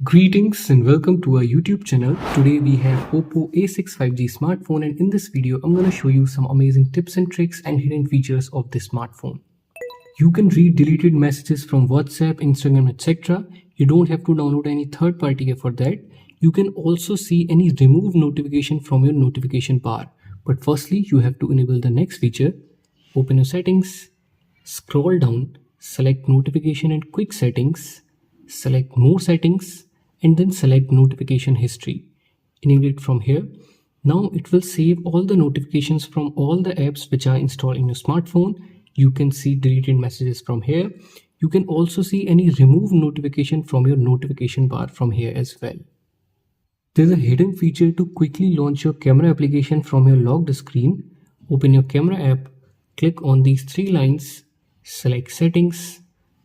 Greetings and welcome to our YouTube channel. Today we have Oppo A6 5G smartphone, and in this video I'm going to show you some amazing tips and tricks and hidden features of this smartphone. You can read deleted messages from WhatsApp, Instagram, etc. You don't have to download any third-party app for that. You can also see any removed notification from your notification bar. But firstly, you have to enable the next feature. Open your settings, scroll down, select notification and quick settings, select more settings, and then select notification history. Enable it from here. Now it will save all the notifications from all the apps which are installed in your smartphone. You can see deleted messages from here. You can also see any removed notification from your notification bar from here as well. There's a hidden feature to quickly launch your camera application from your locked screen. Open your camera app, click on these three lines, select settings,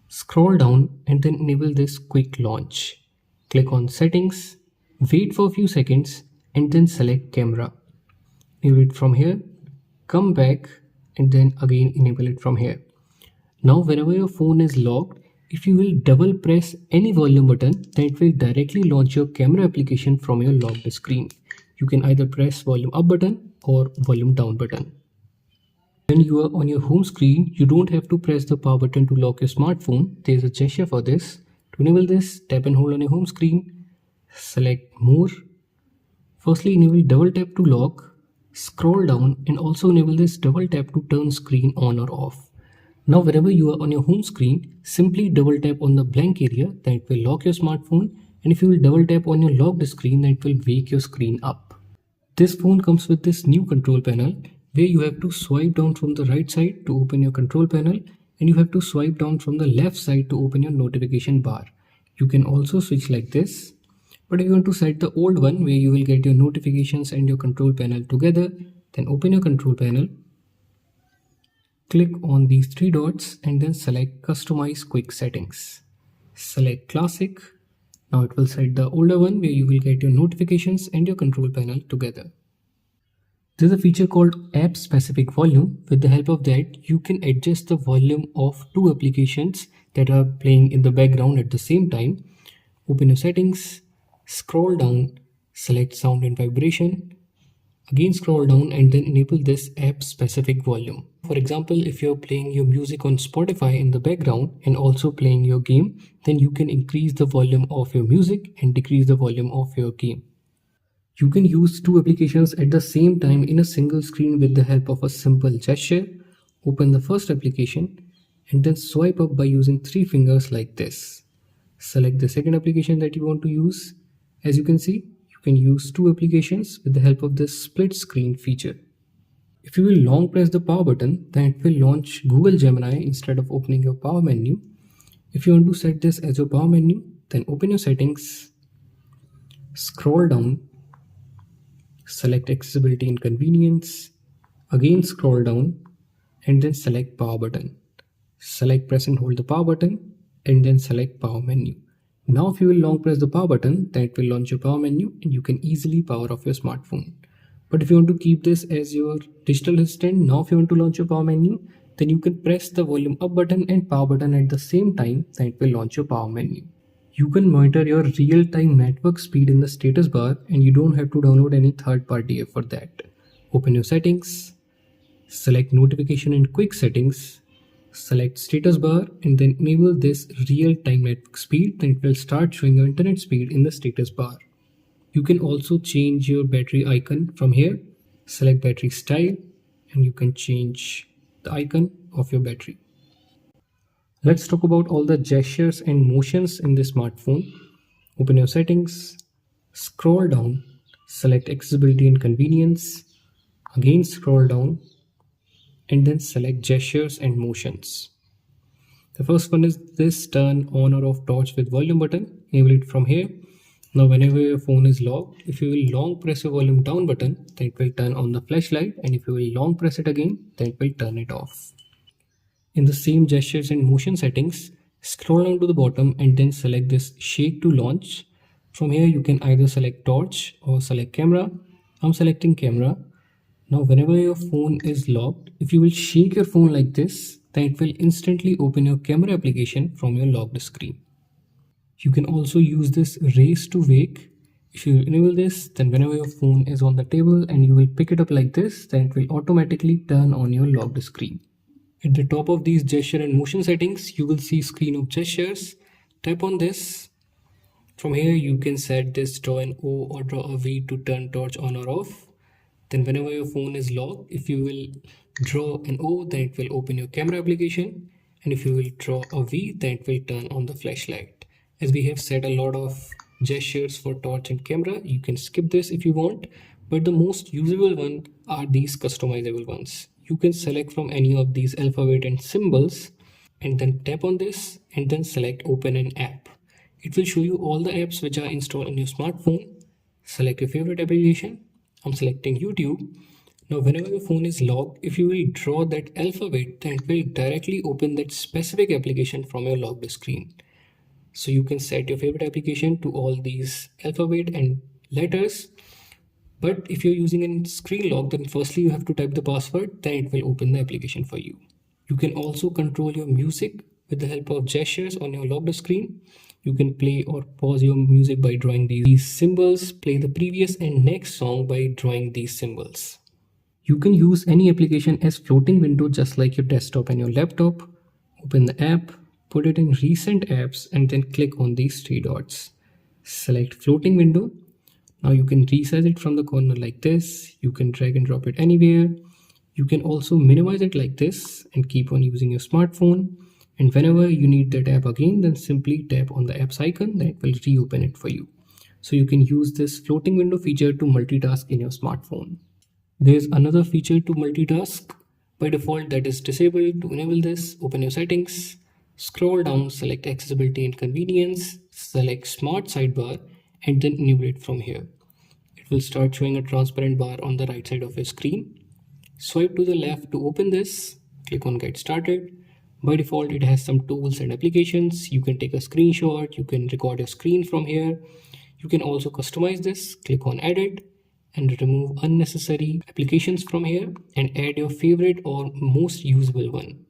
scroll down and then enable this quick launch. Click on settings, wait for a few seconds and then select camera. Enable it from here, come back and then again enable it from here. Now whenever your phone is locked, if you will double press any volume button, then it will directly launch your camera application from your locked screen. You can either press volume up button or volume down button. When you are on your home screen, you don't have to press the power button to lock your smartphone. There is a gesture for this. To enable this, tap and hold on your home screen, select more. Firstly, enable double tap to lock, scroll down and also enable this double tap to turn screen on or off. Now whenever you are on your home screen, simply double tap on the blank area, then it will lock your smartphone, and if you will double tap on your locked screen, then it will wake your screen up. This phone comes with this new control panel where you have to swipe down from the right side to open your control panel, and you have to swipe down from the left side to open your notification bar. You can also switch like this, but if you want to set the old one where you will get your notifications and your control panel together, then open your control panel, click on these three dots and then select customize quick settings. Select classic. Now it will set the older one where you will get your notifications and your control panel together. There's a feature called app specific volume. With the help of that, you can adjust the volume of two applications that are playing in the background at the same time. Open your settings, scroll down, select sound and vibration, again scroll down and then enable this app specific volume. For example, if you're playing your music on Spotify in the background and also playing your game, then you can increase the volume of your music and decrease the volume of your game. You can use two applications at the same time in a single screen with the help of a simple gesture. Open the first application and then swipe up by using three fingers like this. Select the second application that you want to use. As you can see, you can use two applications with the help of this split screen feature. If you will long press the power button, then it will launch Google Gemini instead of opening your power menu. If you want to set this as your power menu, then open your settings, scroll down, select accessibility and convenience, again scroll down and then select power button. Select press and hold the power button and then select power menu. Now if you will long press the power button, then it will launch your power menu and you can easily power off your smartphone. But if you want to keep this as your digital assistant, now if you want to launch your power menu, then you can press the volume up button and power button at the same time, then it will launch your power menu. You can monitor your real-time network speed in the status bar and you don't have to download any third-party app for that. Open your settings, select notification and quick settings, select status bar and then enable this real-time network speed, then it will start showing your internet speed in the status bar. You can also change your battery icon from here. Select battery style and you can change the icon of your battery. Let's talk about all the gestures and motions in this smartphone. Open your settings, scroll down, select accessibility and convenience, again scroll down and then select gestures and motions. The first one is this turn on or off torch with volume button. Enable it from here. Now whenever your phone is locked, if you will long press your volume down button, then it will turn on the flashlight, and if you will long press it again, then it will turn it off. In the same gestures and motion settings, scroll down to the bottom and then select this shake to launch. From here you can either select torch or select camera. I'm selecting camera. Now whenever your phone is locked, if you will shake your phone like this, then it will instantly open your camera application from your locked screen. You can also use this raise to wake. If you enable this, then whenever your phone is on the table and you will pick it up like this, then it will automatically turn on your locked screen. At the top of these gesture and motion settings, you will see screen of gestures. Tap on this. From here, you can set this draw an O or draw a V to turn torch on or off. Then whenever your phone is locked, if you will draw an O, then it will open your camera application. And if you will draw a V, then it will turn on the flashlight. As we have set a lot of gestures for torch and camera, you can skip this if you want. But the most usable one are these customizable ones. You can select from any of these alphabet and symbols and then tap on this and then select open an app. It will show you all the apps which are installed in your smartphone. Select your favorite application. I'm selecting YouTube. Now whenever your phone is locked, if you will draw that alphabet, then it will directly open that specific application from your locked screen. So you can set your favorite application to all these alphabet and letters. But if you're using a screen lock, then firstly you have to type the password, then it will open the application for you. You can also control your music with the help of gestures on your locked screen. You can play or pause your music by drawing these symbols, play the previous and next song by drawing these symbols. You can use any application as floating window just like your desktop and your laptop. Open the app, put it in recent apps and then click on these three dots. Select floating window. Now you can resize it from the corner like this. You can drag and drop it anywhere. You can also minimize it like this and keep on using your smartphone. And whenever you need that app again, then simply tap on the apps icon, then it will reopen it for you. So you can use this floating window feature to multitask in your smartphone. There's another feature to multitask. By default, that is disabled. To enable this, open your settings, scroll down, select accessibility and convenience, select smart sidebar, and then enable it from here. It will start showing a transparent bar on the right side of your screen. Swipe to the left to open this, click on get started. By default, it has some tools and applications. You can take a screenshot, you can record your screen from here. You can also customize this, click on edit and remove unnecessary applications from here and add your favorite or most usable one.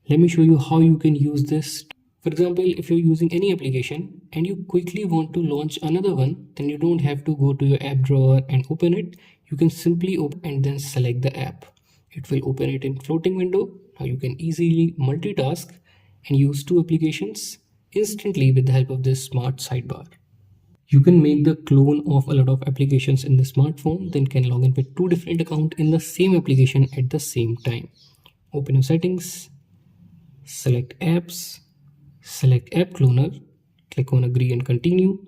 Let me show you how you can use this. For example, if you're using any application and you quickly want to launch another one, then you don't have to go to your app drawer and open it. You can simply open and then select the app. It will open it in floating window. Now you can easily multitask and use two applications instantly with the help of this smart sidebar. You can make the clone of a lot of applications in the smartphone, then can log in with two different accounts in the same application at the same time. Open your settings, select apps, select app cloner, click on agree and continue.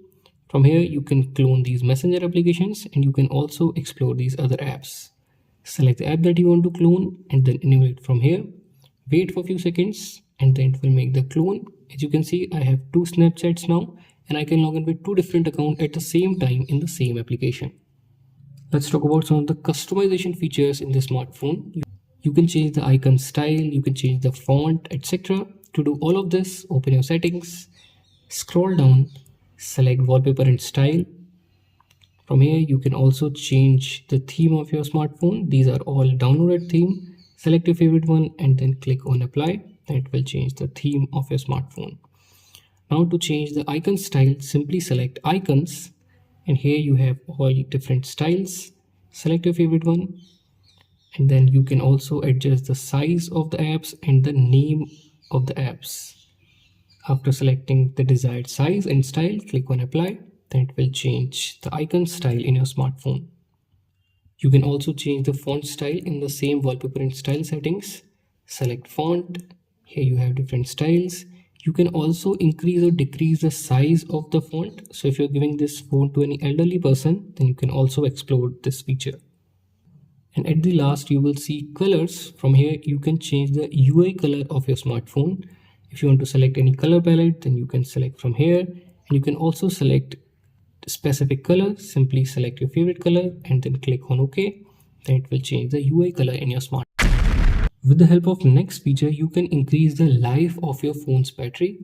From here you can clone these messenger applications and you can also explore these other apps. Select the app that you want to clone and then enable it from here. Wait for a few seconds and then it will make the clone. As you can see, I have two Snapchats now and I can log in with two different accounts at the same time in the same application. Let's talk about some of the customization features in the smartphone. You can change the icon style, you can change the font, etc. To do all of this, open your settings, scroll down, select wallpaper and style. From here, you can also change the theme of your smartphone. These are all downloaded theme. Select your favorite one and then click on apply. And it will change the theme of your smartphone. Now to change the icon style, simply select icons. And here you have all different styles. Select your favorite one. And then you can also adjust the size of the apps and the name of the apps. After selecting the desired size and style, click on apply. Then it will change the icon style in your smartphone. You can also change the font style in the same wallpaper and style settings. Select font. Here you have different styles. You can also increase or decrease the size of the font. So if you're giving this phone to any elderly person, then you can also explore this feature. And at the last, you will see colors. From here, you can change the UI color of your smartphone. If you want to select any color palette, then you can select from here. And you can also select specific color. Simply select your favorite color and then click on OK. Then it will change the UI color in your smartphone. With the help of next feature, you can increase the life of your phone's battery.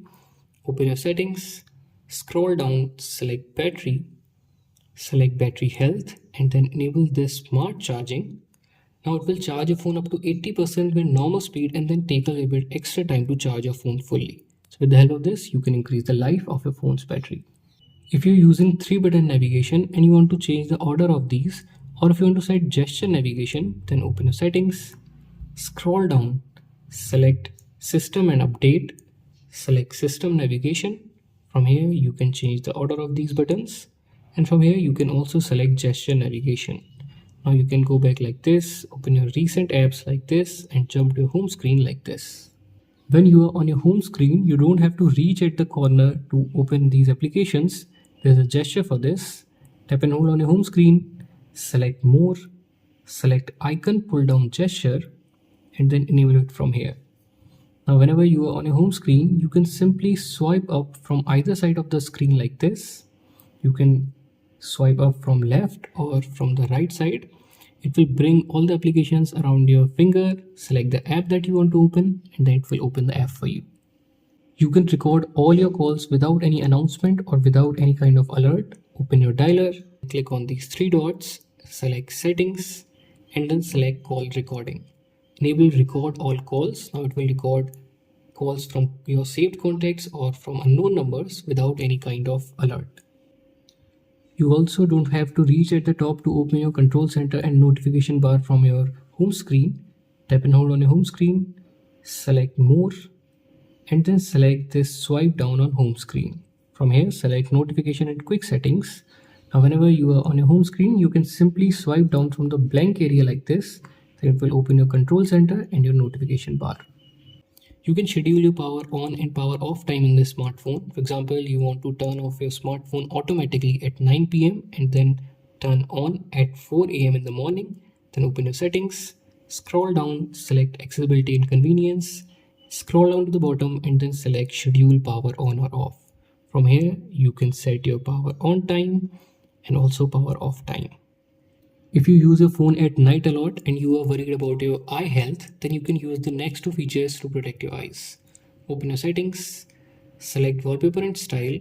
Open your settings, scroll down, select battery, select battery health, and then enable this smart charging. Now it will charge your phone up to 80% with normal speed and then take a little bit extra time to charge your phone fully. So with the help of this, you can increase the life of your phone's battery. If you're using 3-button navigation and you want to change the order of these, or if you want to set gesture navigation, then open your settings, scroll down, select system and update, select system navigation. From here you can change the order of these buttons, and from here you can also select gesture navigation. Now you can go back like this, open your recent apps like this, and jump to your home screen like this. When you are on your home screen, you don't have to reach at the corner to open these applications. There's a gesture for this. Tap and hold on your home screen, select more, select icon pull down gesture, and then enable it from here. Now whenever you are on your home screen, you can simply swipe up from either side of the screen like this. You can swipe up from left or from the right side. It will bring all the applications around your finger, select the app that you want to open, and then it will open the app for you. You can record all your calls without any announcement or without any kind of alert. Open your dialer, click on these 3 dots, select settings, and then select call recording. Enable record all calls. Now it will record calls from your saved contacts or from unknown numbers without any kind of alert. You also don't have to reach at the top to open your control center and notification bar from your home screen. Tap and hold on your home screen, select more, and then select this swipe down on home screen. From here, select notification and quick settings. Now whenever you are on your home screen, you can simply swipe down from the blank area like this. Then it will open your control center and your notification bar. You can schedule your power on and power off time in this smartphone. For example, you want to turn off your smartphone automatically at 9 p.m. and then turn on at 4 a.m. in the morning. Then open your settings, scroll down, select accessibility and convenience, scroll down to the bottom and then select schedule power on or off. From here, you can set your power on time and also power off time. If you use your phone at night a lot and you are worried about your eye health, then you can use the next 2 features to protect your eyes. Open your settings, select wallpaper and style,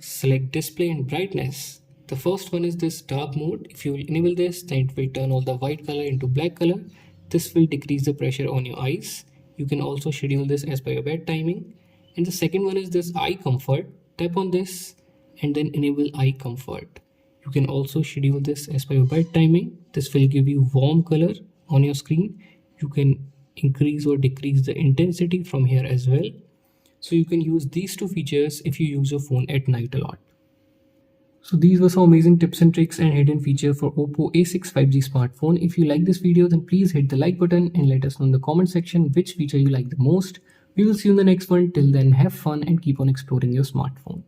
select display and brightness. The first one is this dark mode. If you enable this, then it will turn all the white color into black color. This will decrease the pressure on your eyes. You can also schedule this as per your bed timing. And the second one is this eye comfort. Tap on this and then enable eye comfort. You can also schedule this as per your bed timing. This will give you warm color on your screen. You can increase or decrease the intensity from here as well. So you can use these 2 features if you use your phone at night a lot. So these were some amazing tips and tricks and hidden feature for Oppo A6 5G smartphone. If you like this video, then please hit the like button and let us know in the comment section which feature you like the most. We will see you in the next one. Till then, have fun and keep on exploring your smartphone.